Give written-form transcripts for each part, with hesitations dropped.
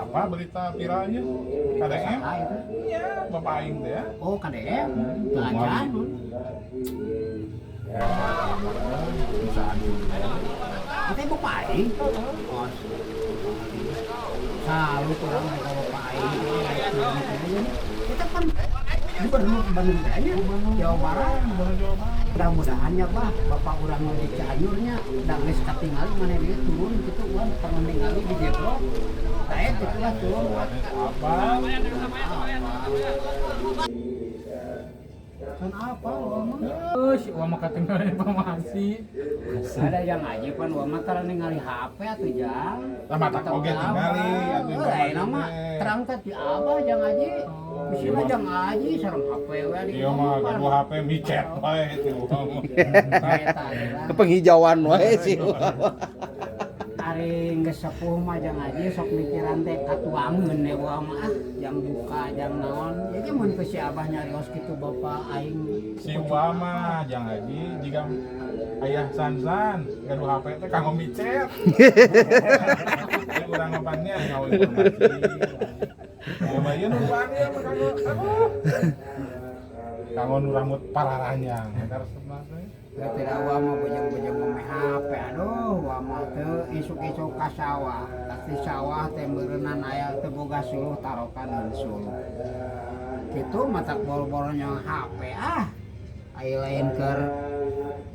apa berita viralnya? KDM? Iya, Bapak Aing teh ya. Oh, KDM. Belajar. Perusahaan dulu. Kita Bapak Aing. Oh, salut orang mereka Bapak Aing. Kita kan gubernur Bandung aja, Jawa Barat. Mudah-mudahan ya Pak, Bapak urang di Cianjurnya dan geus katingali mana dia turun gitu uang pernah ningali di Depok. Saya itulah turun Apa? kan apa mah? Si Wama ketinggalan informasi. Ada yang aja pan Wama tara ningali HP atuh jang. Lah mata oge tingali atuh lain nama terang teh di abah jang aja. Bisina jang aja sareng HP we di. Iya mah gua HP micet wae itu. Penghijauan wae sih. Ari geus sepuh mah jang aja sok mikiran teh katuangeun ya Wama jang buka jang naon. Jadi mun teu si abah nyarios kitu Bapak aing Si Obama jang aji jika ayah Sansan gaduh HP teh kanggo micet. Aing urang ngapangnya ngawe informasi. Ya bayeun upanya mah kanggo nu rambut pararanyang eta resepna teh. ya tidak Wama bujang-bujang ngome HP aduh Wama teu isuk-isuk ka sawah tapi sawah teh beureunan aya teu boga suluh tarokan suluh kitu matak bol-bolnya HP aya lain keur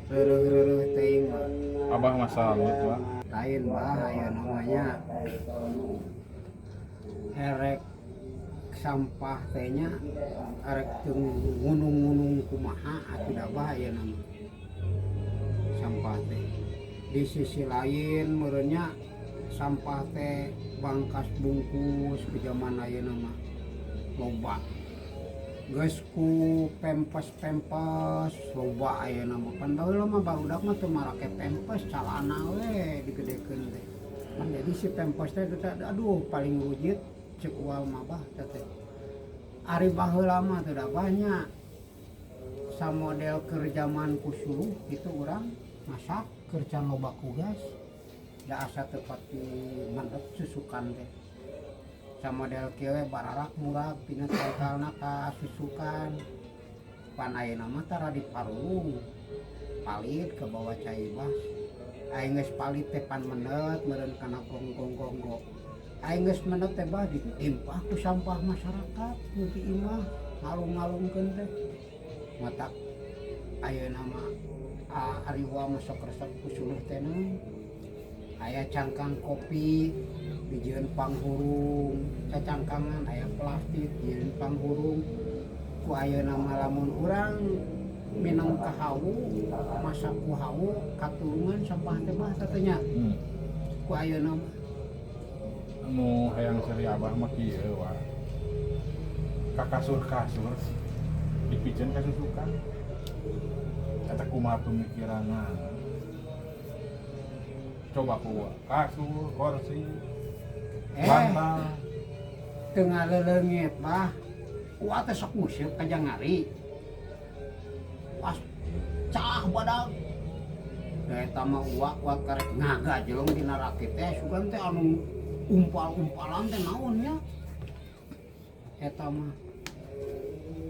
reureuh-reureuh teuing mah Abah masa lalu Pak. lain bah aya namanya erek sampah tehnya erek teu ngunung-ngunung kumaha atuh da bah aya nama sampah teh di sisi lain meureunnya sampah teh bangkas bungkus ke zaman ayeuna mah loba geus ku pempes loba ayeuna mah pan baheula mah barudak mah teu marake pempes calana we digedekeun teh man jadi si pempes teh aduh paling wujud ceuk wal mah bah teh ari baheula mah teu da banyak samodel keur zaman kusuluh gitu urang masak kerja loba kugas da asa tepat di mantep susukan teh samodel kieu bararak murah pina totalna ka susukan pan ayeuna mah tara diparung palit ke bawah cai bas aing geus palit teh pan mendet meureun kana gonggong aing geus mendet teh bah ditimpah ku sampah masyarakat nu di imah ngalung-ngalungkeun teh mata ayeuna mah ari Wama sok resep kusuluh teh aya cangkang kopi dijieun panghurung cacangkangan aya plastik dijieun panghurung ku ayeuna mah lamun urang minang ka hawu masak ku hawu katurungan sampah teh mah satenya ku ayeuna mah Nu hayang seri Abah mah kieu wa. Ka kasur-kasur dipijeun ka susukan. Eta kumaha pemikiranna. Coba ku kasur, kursi, bantal. teu ngaleuleuit bah ku teh sok museup ka jangari pas cah badag eta mah uak karek ngaga jeleng dina rakit teh sugan teh anu umpal-umpalan teh naon nya eta mah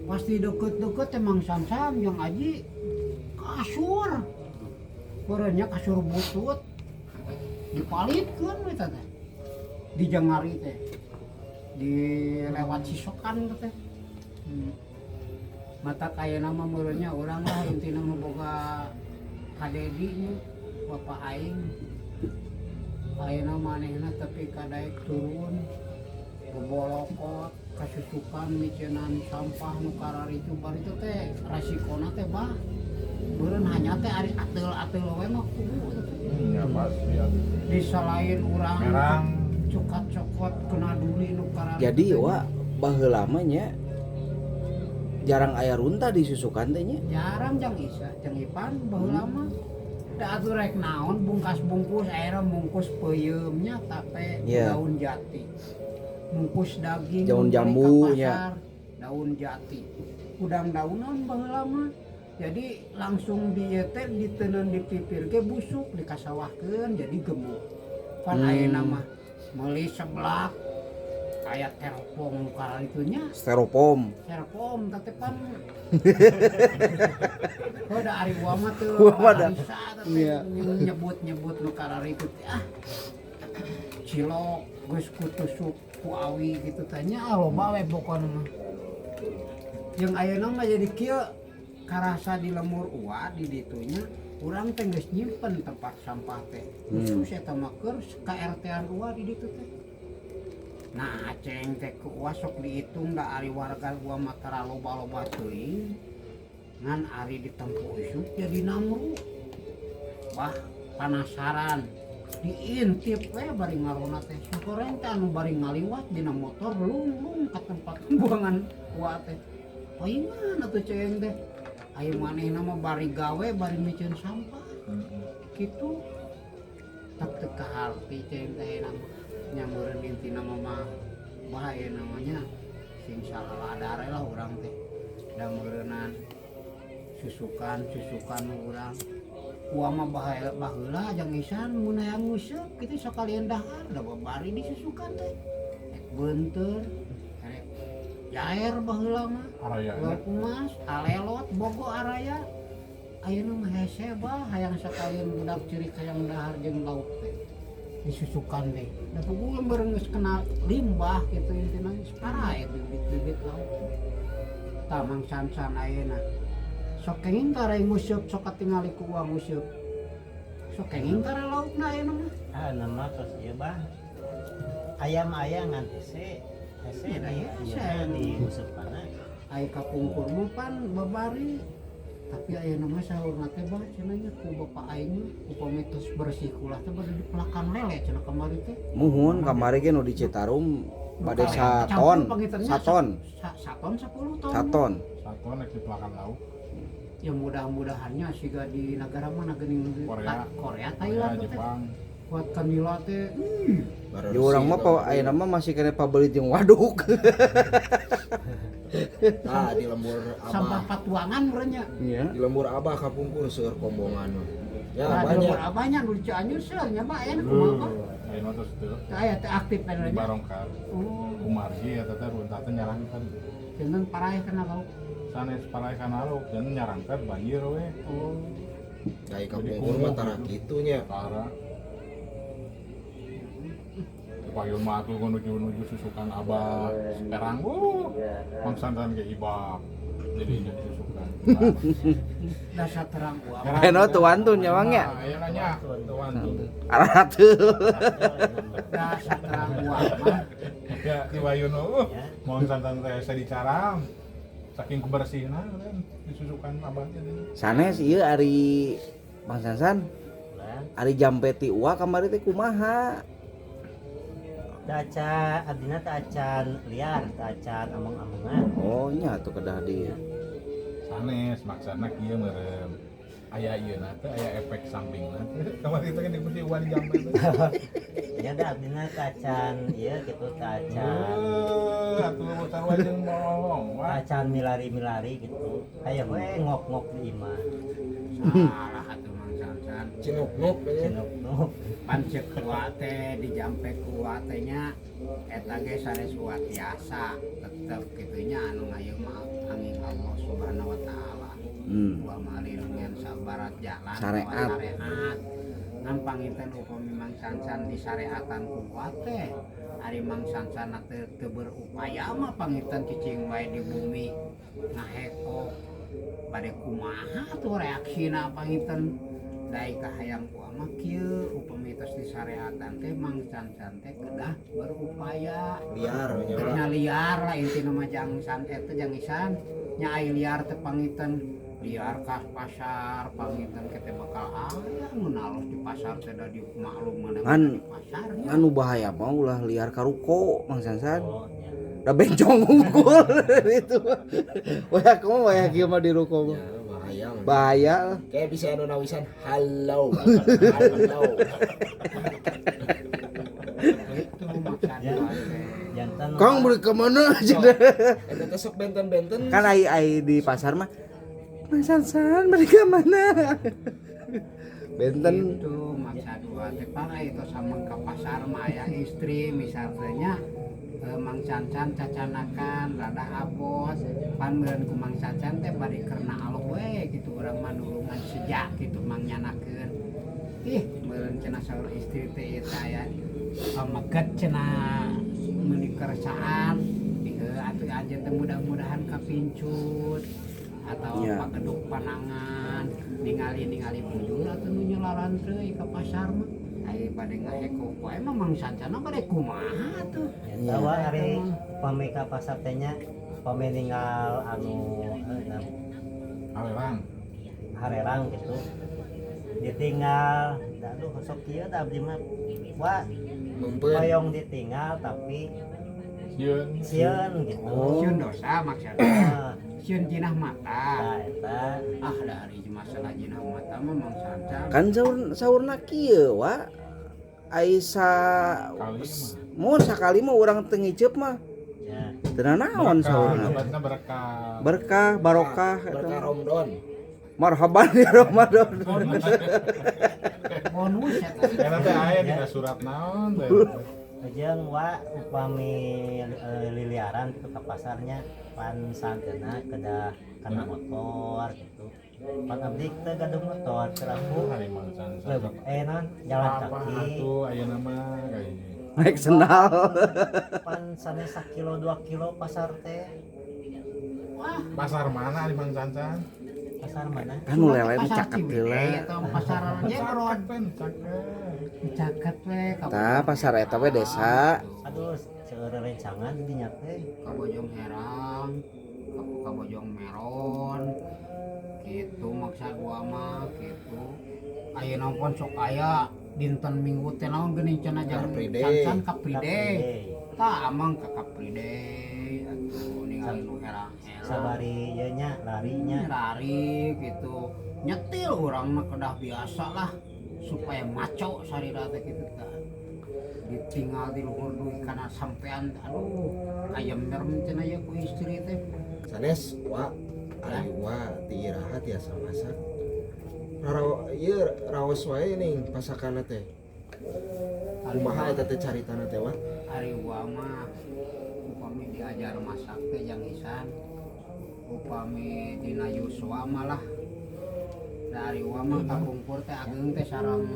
pasti deket-deket emang sam-sam yang aji kasur kurenya kasur butut dipalitkeun eta teh di jangari teh di lewat sisokan teh mata kaya nama meureunnya urang lah intina mah boga kadedi nya Bapak aing ayeuna manehna tapi kadaek turun bobolokot kasusukan micenan sampah nu kararitu bari teh teh rasikona teh bah beureun hanya teh ari ateul-ateul we mah kudu Ya pasti ya. di selain urang Merang cukat cokot kena duli nu kararitu Jadi wa baheula mah nya jarang aya runta di susukan teh nya. jarang jang isa jang ipan baheula mah da atuh rek naon bungkus ayeuna bungkus peuyeumnya tape Yeah. daun jati bungkus daging Daun beli ka jambu, pasar, nya. daun jati udang daunan baheula mah jadi langsung dieu teh diteuneun di pipir ge busuk dikasawahkeun jadi gemuk pan ayeuna mah meuli seblak aya teropong kala itunya Styrofoam. teropong tatepan udah ari gua mah teu Gua mah dah. bisa Iya. nyebut nu karari itu cilok geus kutusuk ku awi gitu tanya loba we pokona mah yang ayeuna mah jadi kieu karasa di lemur uwa di ditunya urang teh geus nyimpen tempat sampah teh khusus eta mah keur KRT-an uwa di ditu teh. Nah aceng teh ku uwa sok dihitung da ari warga gua mah tara loba-loba teuing ngan ari ditempuh isuk jadi namru. Wah penasaran diintip we bari ngarona teh syukuran teh anu bari ngaliwat dina motor lung ka tempat pembuangan uwa teh. Paingan atuh ceng teh. Ayo manehna mah bari gawe bari miceun sampah. Kitu tak teka harti ceng teh nama nyameureun intina mah bahaya namanya sing salah adare lah urang teh. Da meureunan susukan urang. Gua mah bahaya baheula jeung isan mun hayang nguseup kitu sakalian dahar da bari disusukan teh. Ek beunteur rek jaer baheula mah. Araya. Mas, alelot, bogo araya. Ayeuna mah hese bah hayang sakalian budak ciri hayang dahar jeung lauk teh. Disusukan teh. Da pugul bareng geus kena limbah kitu intina geus parae bibit-bibit lauk. Tamang sansan ayeuna. Sok kenging tara nguseup sok katingali ku uang nguseup. Sok kenging tara laukna ayeuna mah. Nama tos ieu bah. Ayam ngan hese. Hese Iya, iya, iya di usupana. Aya kapungkur mah pan babari. Tapi ayeuna mah saurna teh bah cenah ku bapak aing mah upami tos bersih kulah teh bade di pelakan lele cenah kamari teh. Muhun kamari ge nu di Citarum bade saton. Saton 10 ton. Saton. Satu nek di belakang lauk. Ya mudah-mudahannya siga di negara mana geuning Korea. Korea, Korea, Thailand teh. Jepang. Buat kanila teh. Di urang mah ayeuna mah masih kena pabeulit jeung waduk. Nah, di lembur Sampah abah, patuangan urangnya. Iya. di lembur abah kapungkur seueur kombongan mah. Ya Nah, banyak. nomor abahnya nu di Cianjur seurnya mah aya kumaha. Ayeuna tos teu Aya teh aktif di penanya. Barongkar. Oh, Kumargi eta teh runtah teh nyarangkeun. dengan parahe kana lauk. Sanes palai kana lauk dan nyarangkeun banjir we. Oh. Kayak kapungkur mah tara kitunya. Parah. Payun mah atuh nuju susukan abah sekarang Mang Santan ge ibak jadi susukan. Dasar terang uang. Eno tuan tuh nyawang ya. Aya nanya tuan tuh. Aratuh. Dasar terang uang mah. Ya di Wayun Mang Santan teh saya dicaram. Saking kebersihna kan disusukan abahnya teh. Sanes ieu ari Bang Sansan. Ari jampeti uwa kamari teh kumaha? Taca abdina tacan liar, tacan among-amongan. Oh nya tuh kedah di. Sanes maksana kieu meureun. Aya ieu na teh aya efek sampingna teh. Kamari teh kan dibeusi uang di jambe teh. Ya da abdina tacan ieu kitu tacan. Atuh botar wajeng bohong. Wah. Tacan milari-milari gitu. Aya we ngok-ngok di imah. Salah atuh Mang Sansan. Cinuk-nuk ya. Cinuk-nuk. Pancet kuat teh di jampe kuat teh nya eta ge sanes kuat biasa tetep kitunya anu ngayeung mah angin Allah Subhanahu wa taala. Wa malilungan sabarat jalan Syariat. ngan panginten upami Mang Sansan di syariatan kuat teh ari Mang Sansan teu berupaya mah panginten cicing bae di bumi ngaheko bade kumaha tuh reaksina panginten dai kahayang ku mah kieu upami tos di syariatan teh Mang Sansan teh kedah berupaya Liar nya. nya liar lah intina mah jang san eta jang isan nya ai liar teh panginten liar ka pasar panginten kete bakal aya mun alus di pasar teh da di maklum mana Kan- di pasar nya. Anu bahaya mah ulah liar ka ruko Bang Sansan. Oh, ya. Da bencong unggul itu. Wah kumaha waya kieu mah di ruko mah. Ya bahaya. mah. Bahaya. Kayak bisa anu nawisan halo. Halo. Itu maksudnya Ya. teh. Jantan Kang beli ke mana aja Sok. dah. Eta teh sok benten-benten. Kan ai di pasar mah Bang Sansan beli ke mana? Benten Itu maksa dua teh para itu sama ke pasar mah aya istri misalnya Mang Cancan cacanakan rada abot pan meureun ku Mang Cancan teh bari kerna Allah we gitu urang mah nulungan sejak gitu mang nyanakeun ih meureun cenah saur istri teh eta aya pameget cenah meuni kersaan atuh aja teh mudah-mudahan kapincut atau Ya. pageduk panangan ningali bujur atuh nu nyelaran teh ka pasar mah aya bade ngaheko poe mah Mang Sancana bade kumaha tuh Iya. Tawa hari pameka pasar tehnya pameninggal anu Awelang. harerang gitu ditinggal aduh sok kieu da abdi mah wah Mumpun. hoyong ditinggal tapi Sieun. sieun gitu Oh. sieun dosa maksudna Nah, sieun jinah mata eta dari masalah jinah mata mah Mang Sancana Kan saurna kieu wa Aisa Kali mah. mun sakali mah urang teu ngiceup mah ya teu naon saurna Obatna berkah. berkah barokah Berkah eta. Ramadan. Marhaban ya Ramadan. bonus ya teh Karena teh aya dina surat naon teh. Jeung wa upami liliaran gitu ke pasarnya pan santena kedah kana motor gitu. Pan abdi teh gaduh motor kerambu Hari Mang Sansan. lebih non jalan Apa kaki atuh aya nama kayak Naik sendal. pan sanes 1 kilo 2 kilo pasar teh pasar mana di Mang Sansan? pasar mana Kan nu lele mah caket heula. atau pasar Jeron Pen caket. caket we ka Tah pasar eta we desa. aduh seueur rencangan dinya teh Bojong Herang ka Bojong Meron gitu maksud gua mah gitu aya naon sok aya dinten Minggu teh naon geuning cenah Car jang Free Day. Sansan ka Free Day tah amang ka Free Day atuh ningali nu herang sabari ieu nya larinya lari gitu nyetil orang mah kedah biasa lah supaya maco sarira teh gitu kan ditinggal di luhur duit karena sampean aduh ayam merem cenah ya ku istri teh Sanes wa ari wa ti iraha tiasa masak. Ieu raos wae ning pasakana teh. Kumaha eta teh caritana teh wa? hari gua mah upami diajar masak teh jang isan upami dina Yuswa malah dari gua mah kapungkur teh ageng teh sareng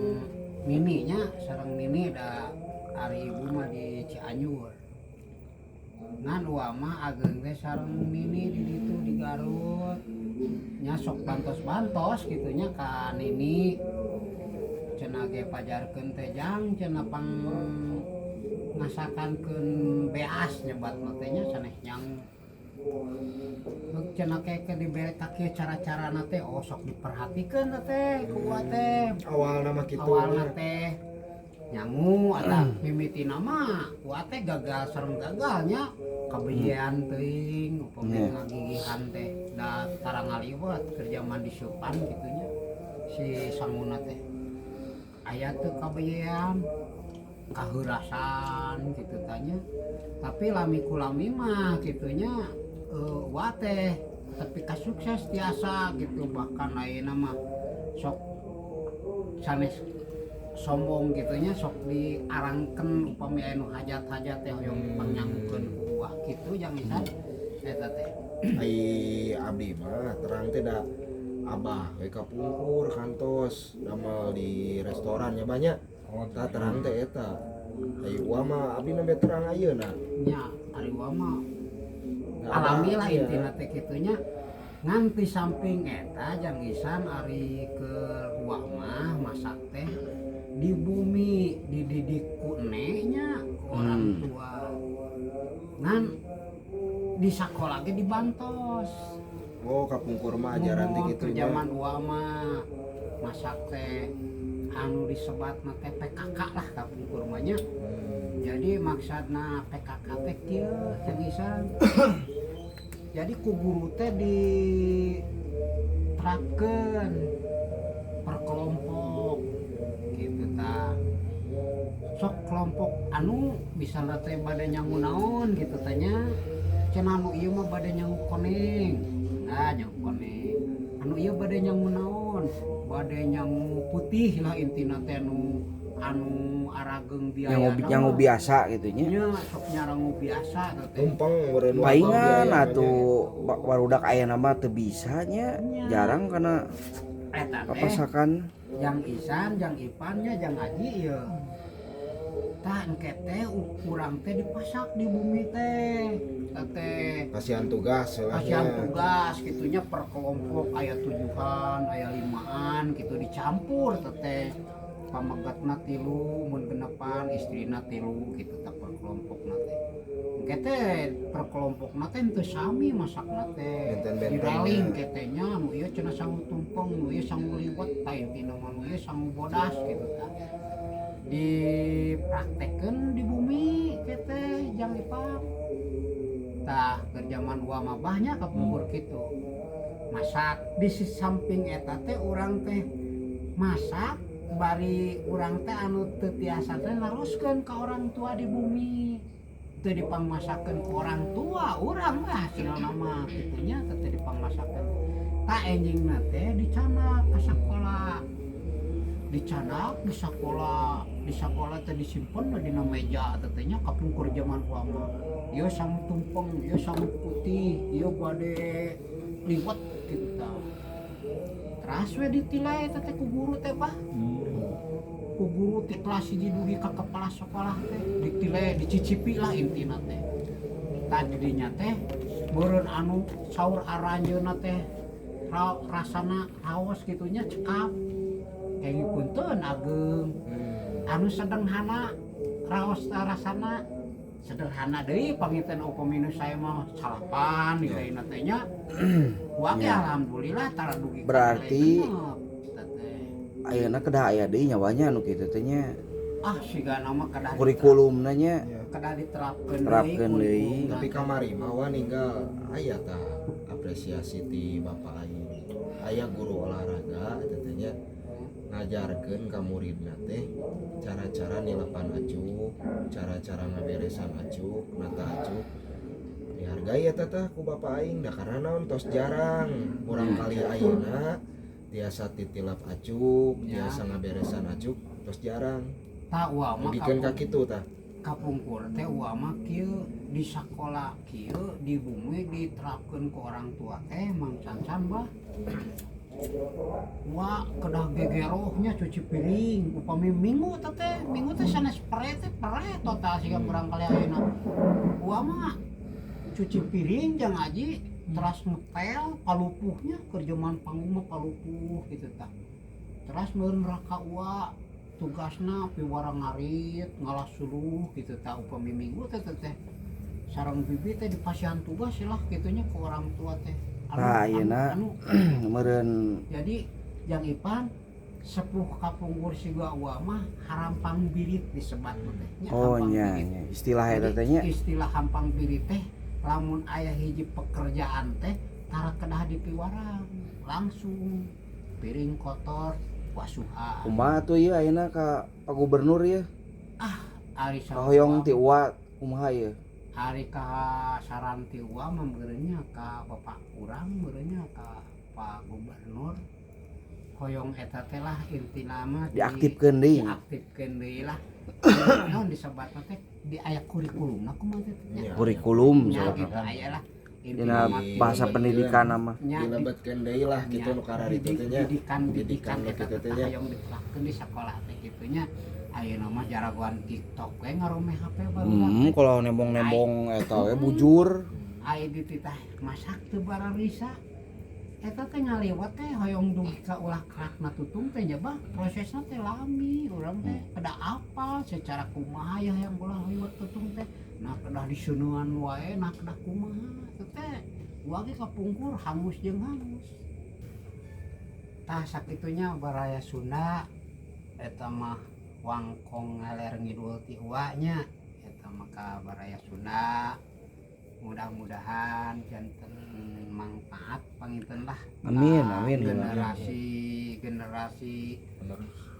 mininya sareng mini da hari ibu mah di Cianjur ngan gua mah ageng teh sareng mini di ditu di Garut nya sok bantos-bantos gitunya ka nini cenah ge pajarkeun teh jang cenah pang ngasakankeun beas nyebatna teh nya saneh nyang cenah ke dibere kaki cara-carana teh oh sok diperhatikeun teh ku gua teh Awalna mah kitu. awalna teh nyangu ada mimitina mah gua teh gagal sareng gagalnya kabejian teuing upami ngagigihan teh da tarang ngaliwat kerja mandi supan gitunya si sanguna teh aya teu kabejian kaheurasan gitu tanya tapi lami kulami mah gitunya wa teh tapi kasukses tiasa gitu bahkan ayeuna mah sok sanes sombong gitunya sok diarangkeun upami aya nu hajat-hajat teh hoyong pangyangkeun ku gua kitu jang isan eta teh Ai abdi mah terang teh da abah we kapungkur kantos damel di restorannya banyak. Oh, Tah terang teh eta. Ai wa mah abdi nembe terang ayeuna. nya ari gua mah alami lah intina teh kitunya nganti samping eta jang isan ari ke gua mah masak teh di bumi dididik ku neneknya orang tua ngan di sekolah ge dibantos Oh kapungkur mah ajaran teh Mun kitu ke nya. zaman gua mah masak teh anu disebatna teh PKK lah kapungkur mah nya jadi maksudna PKK teh kieu jangisan jadi ku guru teh diterapkeun per kelompok gitu ta sok kelompok anu bisa teh bade nyangu naon gitu tanya cenah anu ieu mah bade nyangu koneng nah nyangu koneng anu ieu bade nyangu naon bade nyangu putih lah intina teh nu anu arageng biaya yang biasa gitu nya. nya sok nyarangu biasa teh tumpeng meureun Palingan atuh barudak aya nama teu bisa nya, jarang karena eta teh papasakan. Jang Isan, Jang Ipannya, Jang Haji ya. Tah engke teh urang teh dipasak di bumi teh. Teh kasihan tugas kasihan tugas gitunya per kelompok aya 7-an, aya 5-an gitu dicampur teh. Pamagatna 3, mun genepan istrina 3 gitu tah per kelompokna teh. Engke teh per kelompokna teh teu sami masakna teh. Diraling ketenya nu ieu cenah sangu tumpeng, nu ieu sangu liwet, ta intina mah nu ieu sangu bodas gitu tah. Dipraktekeun di bumi kete Jang Ipang. Tah keur zaman uama bahnya kapungkur kitu. Masak di samping eta teh urang teh masak bari urang teh anu teu tiasa teh naroskeun ka orang tua di bumi. Teu dipangmasakeun ku orang tua, urang mah hasilna mah kitunya teu dipangmasakeun. Tak enjingna teh dicanak ka sakola. Dicanak di sakola teh disimpen dina meja teh nya kapungkur zaman uama. Ieu sangu tumpeng, ieu sangu putih, ieu bade liwet kitu tah. Teras we ditilai teh ku guru teh bah. Ku guru ti kelas 1 dugi ka kepala sekolah teh ditilai dicicipi lah intina teh. Tadi dinya teh meureun anu saur aranjeunna teh rasana raos kitunya cekap. Kayak punten ageng. Anu sederhana raos rasana sederhana deui panginten upamina saya mah salapan nilaina teh nya. Wa ge alhamdulillah tara dugi. Berarti ayeuna kedah aya deui nyawanya anu kitu teh nya. Siga nama kedah Kurikulumna nya kedah terapkeun deui. tapi kamari mah ninggal aya tah apresiasi ti bapak aing. Aya guru olahraga eta teh nya ngajarkeun ka muridna teh cara-cara nilepan acuk, cara-cara ngaberesan acuk, nata acuk. Dihargai eta teh ku bapak aing da karena naon tos jarang. Urang kali ayeuna tiasa titilap acuk, tiasa ngaberesan acuk, tos jarang. tah uama Dikeun ka kitu tah. kapungkur teh uama kieu di sakola kieu di bumi diterapkeun ku orang tua teh mang cancan bah. Wah, kedah gegerohnya cuci piring. Upami minggu teh sanes pere total siga kurang kali ayeuna. Wah mah cuci piring Jang Aji teras ngepel palupuhnya kerjaman panggung mah palupuh gitu tah. Teras meureun raka ua tugasna piwara ngarit ngalas suluh gitu tah upami minggu teh sareng bibi teh dipasihan tugas lah kitunya ke orang tua teh. Nah, ayeuna meureun Jadi Jang Ipan sepuh kapungkur siga ua mah harampang birit disebat teh. oh nya istilah eta teh nya. Istilah hampang birit teh lamun aya hiji pekerjaan teh tara kedah dipiwarang langsung piring kotor wasuhan. Kumaha tuh ieu ayeuna ka Pak Gubernur ieu? Ari Hoyong ti uwa kumaha ieu? Hari ka saran ti ua mah meureunnya ka bapak urang meureunnya ka Pak Gubernur hoyong eta teh lah intina mah Diaktifkeun deui. Diaktifkeun deui lah. Naon disebat teh di aya kurikulumna kumaha teh. Kurikulum Nya soalna. gitu aya lah. Dina bahasa pendidikan nama. Dilebetkeun deui lah kitu nu karar itu teh nya. Didikan eta kitu teh teh nya. hoyong diterapkeun di sakolah teh kitu nya. Ayeuna mah jaragoan TikTok we ngarome HP barudak. Kalau nembong-nembong eta we bujur. Aya di titah masak teu bararisa. Eta teh ngaliwat teh hoyong dugi ka ulah kerakna tutung teh nya bah prosesna teh lami urang teh kada apal secara kumaha ya yang ulah liwat tutung teh. Nah kedah diseuneuan wae nah kedah kumaha teh ua ge kapungkur hangus jeung hangus. Tah sakitunya baraya Sunda eta mah wangkong ngaler ngidul ti ua nya eta mah ka baraya Sunda. Mudah-mudahan janten manfaat panginten lah. Amin. Generasi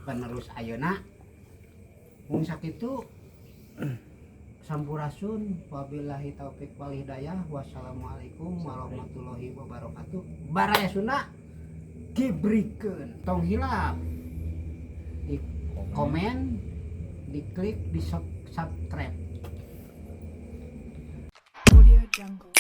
penerus ayeuna. Mun sakitu sampurasun wabillahi taufik wal hidayah. Wassalamualaikum warahmatullahi wabarakatuh. Baraya Sunda gibrikeun tong hilap. Di komen diklik, di subscribe. Audio Jungle.